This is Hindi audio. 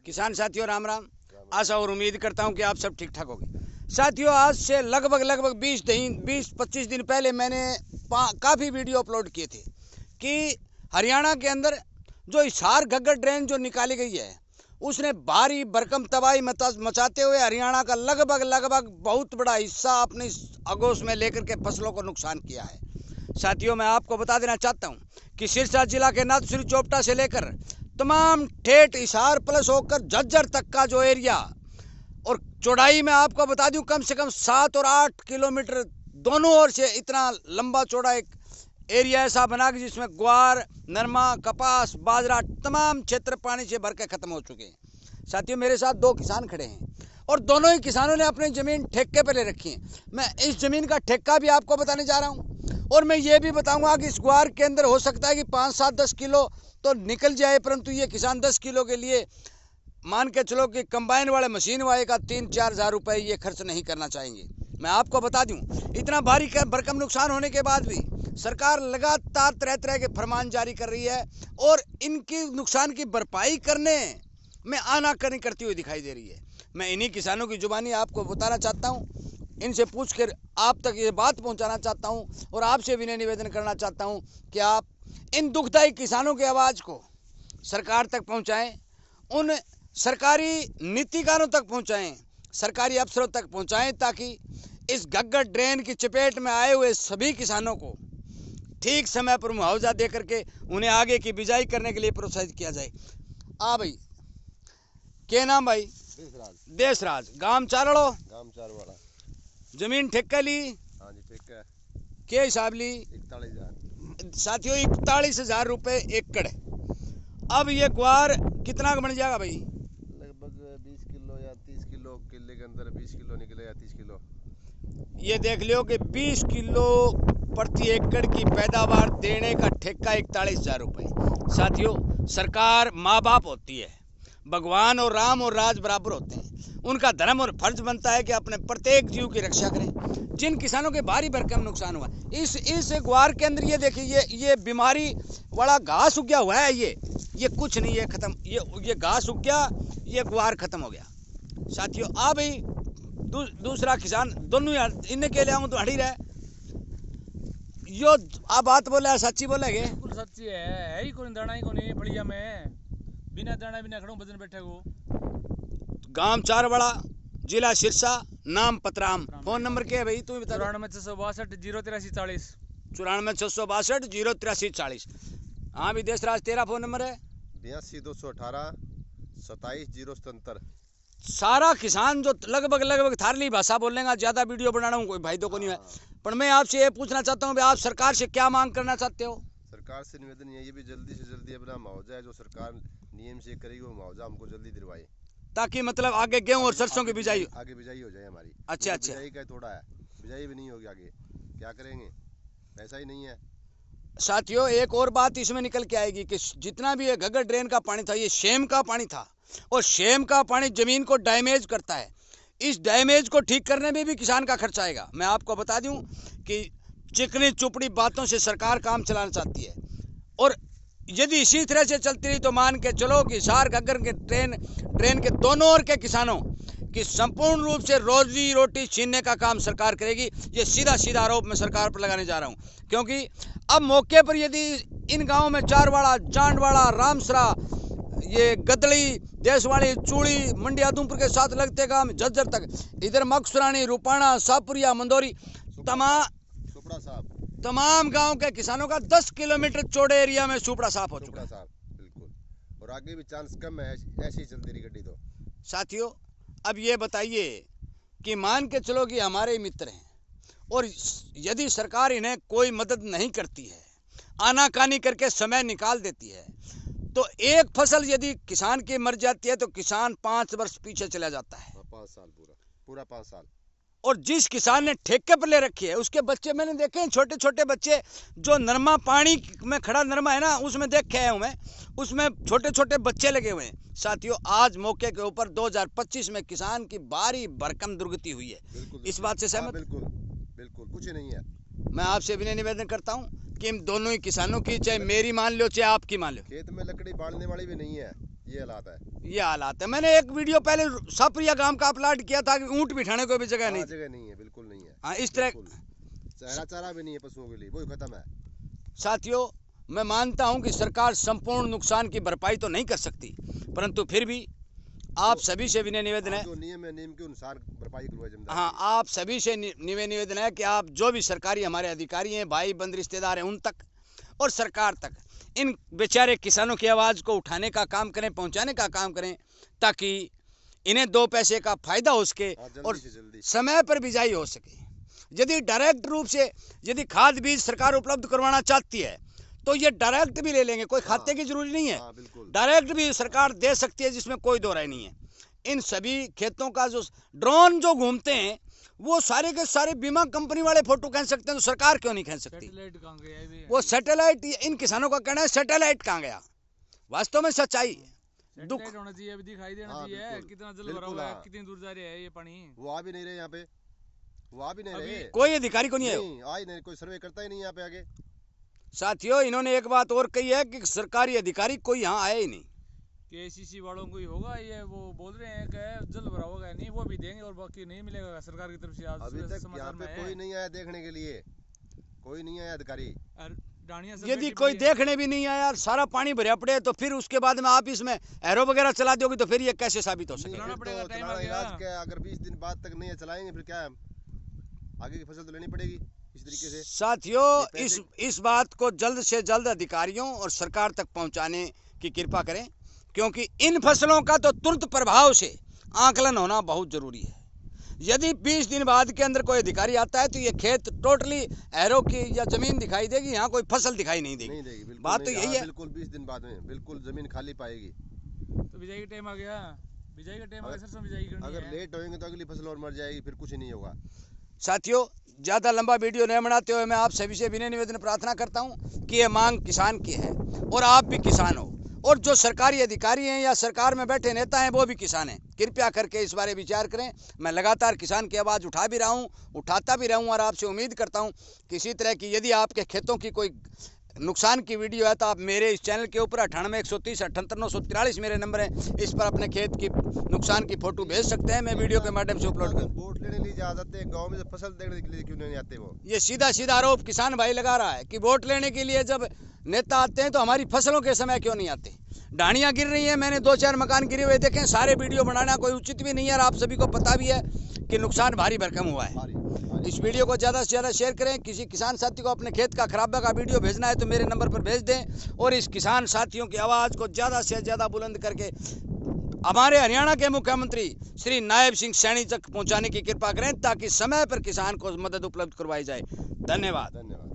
किसान साथियों राम राम। आशा और उम्मीद करता हूं कि आप सब ठीक ठाक होंगे। साथियों आज से लगभग 20-25 दिन पहले मैंने काफ़ी वीडियो अपलोड किए थे कि हरियाणा के अंदर जो हिसार घग्गर ड्रेन जो निकाली गई है उसने भारी भरकम तबाही मचाते हुए हरियाणा का लगभग बहुत बड़ा हिस्सा अपने आगोश में लेकर के फसलों को नुकसान किया है। साथियों मैं आपको बता देना चाहता हूं कि सिरसा जिला के नाथुश्री चोपटा से लेकर तमाम ठेठ हिसार प्लस होकर झज्जर तक का जो एरिया और चौड़ाई में आपको बता दूं कम से कम 7 और 8 किलोमीटर दोनों ओर से इतना लंबा चौड़ा एक एरिया ऐसा बना कि जिसमें ग्वार, नरमा, कपास, बाजरा तमाम क्षेत्र पानी से भर के खत्म हो चुके हैं। साथियों मेरे साथ 2 किसान खड़े हैं और दोनों ही किसानों ने अपनी ज़मीन ठेके पर ले रखी है। मैं इस ज़मीन का ठेका भी आपको बताने जा रहा हूँ और मैं ये भी बताऊँगा कि इस ग्वार के अंदर हो सकता है कि 5-7-10 किलो तो निकल जाए, परंतु ये किसान 10 किलो के लिए मान के चलो कि कंबाइन वाले मशीन वाले का 3-4 हज़ार रुपये ये खर्च नहीं करना चाहेंगे। मैं आपको बता दूं इतना भारी भरकम नुकसान होने के बाद भी सरकार लगातार तरह के फरमान जारी कर रही है और इनकी नुकसान की भरपाई करने में आनाकानी करती हुई दिखाई दे रही है। मैं इन्हीं किसानों की जुबानी आपको बताना चाहता हूँ, इनसे पूछ कर आप तक ये बात पहुँचाना चाहता हूँ और आपसे विनय निवेदन करना चाहता हूँ कि आप इन दुखदायी किसानों की आवाज़ को सरकार तक पहुँचाएँ, उन सरकारी नीतिकारों तक पहुँचाएँ, सरकारी अफसरों तक पहुँचाएँ ताकि इस घग्गर ड्रेन की चपेट में आए हुए सभी किसानों को ठीक समय पर मुआवजा दे करके उन्हें आगे की बिजाई करने के लिए प्रोत्साहित किया जाए। भाई क्या नाम भाई? देशराज। गांव चारड़ो। जमीन ठेका ली? हाँ जी ठेका। क्या हिसाब ली? 41,000। साथियों 41,000 रुपये एकड़। अब ये ग्वार कितना का बन जाएगा भाई? लगभग 20 किलो या 30 किलो, किले के अंदर 20 किलो निकलेगा, 30 किलो। ये देख लियो कि 20 किलो प्रति एकड़ की पैदावार देने का ठेका 41,000 रुपये। साथियों सरकार माँ बाप होती है, भगवान और राम और राज बराबर होते हैं। उनका धर्म और फर्ज बनता है कि अपने प्रत्येक जीव की रक्षा करें। जिन किसानों के भारी भरकम नुकसान हुआ इस ग्वार के अंदर ये देखिए ये बीमारी वाला घास उग गया हुआ है। ये कुछ नहीं, ये खत्म, ये घास उग गया, ये ग्वार खत्म हो गया। साथियों भाई दूसरा किसान दोनों इन्हें के ले आऊँ तो हड़ी रहे यो बात बोला है, सच्ची बोलेगे? बिल्कुल सच्ची है ही कोई दाना ही कोई बढ़िया में बिना दाना बिना खड़ो बदन बैठे को। गांव चारवाड़ा, जिला सिरसा, नाम पतराम। फोन नंबर क्या है भाई तू बता? 94,662 083 40। 94,662 083 40। हाँ भी देशराज तेरा फोन नंबर है? 82,218 27,077। सारा किसान जो लगभग थारली भाषा बोलेगा, ज्यादा वीडियो बनाना हूँ कोई भाई तो को नहीं है, पर मैं आपसे ये पूछना चाहता हूँ आप सरकार से क्या मांग करना चाहते हो? सरकार से निवेदन ये भी जल्दी से जल्दी अपना मुआवजा जो सरकार नियम से करेगी वो मुआवजा हमको जल्दी दिलवाए, ताकि मतलब आगे गेहूं और सरसों की बिजाई हो जाए हमारी। अच्छा। बिजाई का थोड़ा है, बिजाई भी नहीं होगी, आगे क्या करेंगे, पैसा ही नहीं है। साथियों एक और बात इसमें निकल के आएगी कि जितना भी ये घग्गर ड्रेन का पानी था ये शेम का पानी था और शेम का पानी जमीन को डैमेज करता है। इस डैमेज को ठीक करने में भी किसान का खर्च आएगा। मैं आपको बता दूं कि चिकनी चुपड़ी बातों से सरकार काम चलाना चाहती है और यदि इसी तरह से चलती रही तो मान के चलो कि हिसार घग्गर के ट्रेन के दोनों ओर के किसानों की संपूर्ण रूप से रोजी रोटी छीनने का काम सरकार करेगी। ये सीधा आरोप मैं सरकार पर लगाने जा रहा हूँ, क्योंकि अब मौके पर यदि इन गाँवों में चारवाड़ा, जांडवाड़ा, रामसरा, ये गदड़ी, देशवाड़ी, चूड़ी, मंडी आदमपुर के साथ लगते गांव झज्जर तक, इधर मकसुरानी, रूपाणा, सापुरिया, मंदोरी, तमाम गांव के किसानों का 10 किलोमीटर चौड़े एरिया में सुपड़ा साफ हो चुका है। बिल्कुल, और आगे भी चांस कम है, ऐसी चलती रही गड्डी तो। साथियों अब ये बताइए कि मान के चलो कि हमारे मित्र हैं और यदि सरकार इन्हें कोई मदद नहीं करती है, आनाकानी करके समय निकाल देती है, तो एक फसल यदि किसान की मर जाती है तो किसान 5 वर्ष पीछे चला जाता है। 5 साल पूरा 5 साल। और जिस किसान ने ठेके पर ले रखी है उसके बच्चे मैंने देखे हैं, छोटे बच्चे जो नरमा पानी में खड़ा नरमा है ना उसमें देखे हैं मैं, उसमें छोटे बच्चे लगे हुए हैं। साथियों आज मौके के ऊपर 2025 में किसान की भारी भरकम दुर्गति हुई है। इस बात से सहमत? बिल्कुल कुछ नहीं है। मैं आपसे विनय निवेदन करता हूँ कि इन दोनों ही किसानों की, चाहे मेरी मान लो चाहे आपकी मान लो, खेत में लकड़ी बांधने वाली भी नहीं है, ये हालात है। ये हालात है। मैंने एक वीडियो पहले सापरिया गांव का अपलोड किया था कि ऊंट बिठाने को भी जगह नहीं। जगह नहीं है, बिल्कुल नहीं है। हाँ, इस तरह चारा भी नहीं है पशुओं के लिए, वो खत्म है। साथियों, मैं मानता हूं कि सरकार संपूर्ण नुकसान की भरपाई तो नहीं कर सकती, परंतु फिर भी आप सभी से विनय निवेदन है, जो नियम है नियम के अनुसार भरपाई करवाए जमींदार। हाँ, आप सभी से निवेदन है कि आप जो भी सरकारी हमारे अधिकारी हैं, भाई बंद रिश्तेदार हैं, उन तक और सरकार तक इन बेचारे किसानों की आवाज़ को उठाने का काम करें, पहुंचाने का काम करें, ताकि इन्हें 2 पैसे का फायदा हो सके और समय पर बिजाई हो सके। यदि डायरेक्ट रूप से यदि खाद बीज सरकार उपलब्ध करवाना चाहती है तो ये डायरेक्ट भी ले लेंगे, कोई खाते की जरूरी नहीं है, डायरेक्ट भी सरकार दे सकती है, जिसमें कोई दो राय नहीं है। इन सभी खेतों का जो ड्रोन जो घूमते हैं वो सारे के सारे बीमा कंपनी वाले फोटो कह सकते हैं, तो सरकार क्यों नहीं कह सकती? वो सैटेलाइट, इन किसानों का कहना है सैटेलाइट कहाँ गया? वास्तव में सच्चाई है, दुख होना चाहिए, अभी दिखाई देना चाहिए कितना जल भरा हुआ है, कितनी दूर जा रहा है ये पानी। वो आ भी नहीं रहे यहाँ पे, वो आ भी नहीं रहे, कोई अधिकारी को नहीं है, आई नहीं, कोई सर्वे करता ही नहीं यहाँ पे आगे। साथियों, इन्होंने एक बात और कही है कि सरकारी अधिकारी कोई यहाँ आया ही नहीं। केसीसी वालों को ही होगा ये, वो बोल रहे हैं कि जल भरा होगा, नहीं वो भी देंगे और बाकी नहीं मिलेगा सरकार की तरफ से। आज अभी तक यहाँ पे कोई नहीं आया देखने के लिए, कोई नहीं आया अधिकारी। यदि कोई देखने भी नहीं आया, सारा पानी भरा पड़े, तो फिर उसके बाद में आप इसमें एरो वगैरह चला दोगे तो फिर ये कैसे साबित हो सकेगा? अगर 20 दिन बाद तक नहीं चलाएंगे फिर क्या है, आगे की फसल तो लेनी पड़ेगी इस तरीके से। साथियों, इस बात को जल्द से जल्द अधिकारियों और सरकार तक पहुंचाने की कृपा करें, क्योंकि इन फसलों का तो तुरंत प्रभाव से आकलन होना बहुत जरूरी है। यदि 20 दिन बाद के अंदर कोई अधिकारी आता है तो ये खेत टोटली एरो की या जमीन दिखाई देगी, यहाँ कोई फसल दिखाई नहीं देगी। बात तो यही है, बिल्कुल 20 दिन बाद में बिल्कुल जमीन खाली पाएगी। तो बिजाई का टाइम आ गया, बिजाई का टाइम आ गया, सरसों बिजाई करनी है। अगर लेट होएंगे तो अगली फसल और मर जाएगी, फिर कुछ नहीं होगा। साथियों, ज़्यादा लंबा वीडियो नहीं बनाते हुए मैं आप सभी से विनय निवेदन प्रार्थना करता हूं कि ये मांग किसान की है और आप भी किसान हो, और जो सरकारी अधिकारी हैं या सरकार में बैठे नेता हैं वो भी किसान हैं। कृपया करके इस बारे विचार करें। मैं लगातार किसान की आवाज़ उठा भी रहा हूँ, उठाता भी रहूँ, और आपसे उम्मीद करता हूँ किसी तरह की यदि आपके खेतों की कोई नुकसान की वीडियो है तो आप मेरे इस चैनल के ऊपर 98 130 78 943 मेरे नंबर है, इस पर अपने खेत की नुकसान की फोटो भेज सकते हैं, मैं वीडियो के माध्यम से अपलोड कर। वोट लेने लिए जाते हैं गांव में, फसल देखने के लिए क्यों नहीं आते? वो ये सीधा सीधा आरोप किसान भाई लगा रहा है कि वोट लेने के लिए जब नेता आते हैं तो हमारी फसलों के समय क्यों नहीं आते? ढाणियाँ गिर रही हैं, मैंने 2-4 मकान गिरे हुए देखे, सारे वीडियो बनाना कोई उचित भी नहीं है, और आप सभी को पता भी है कि नुकसान भारी भरकम हुआ है। इस वीडियो को ज़्यादा से ज़्यादा शेयर करें। किसी किसान साथी को अपने खेत का खराबा का वीडियो भेजना है तो मेरे नंबर पर भेज दें, और इस किसान साथियों की आवाज़ को ज़्यादा से ज़्यादा बुलंद करके हमारे हरियाणा के मुख्यमंत्री श्री नायब सिंह सैनी तक पहुंचाने की कृपा करें, ताकि समय पर किसान को मदद उपलब्ध करवाई जाए। धन्यवाद।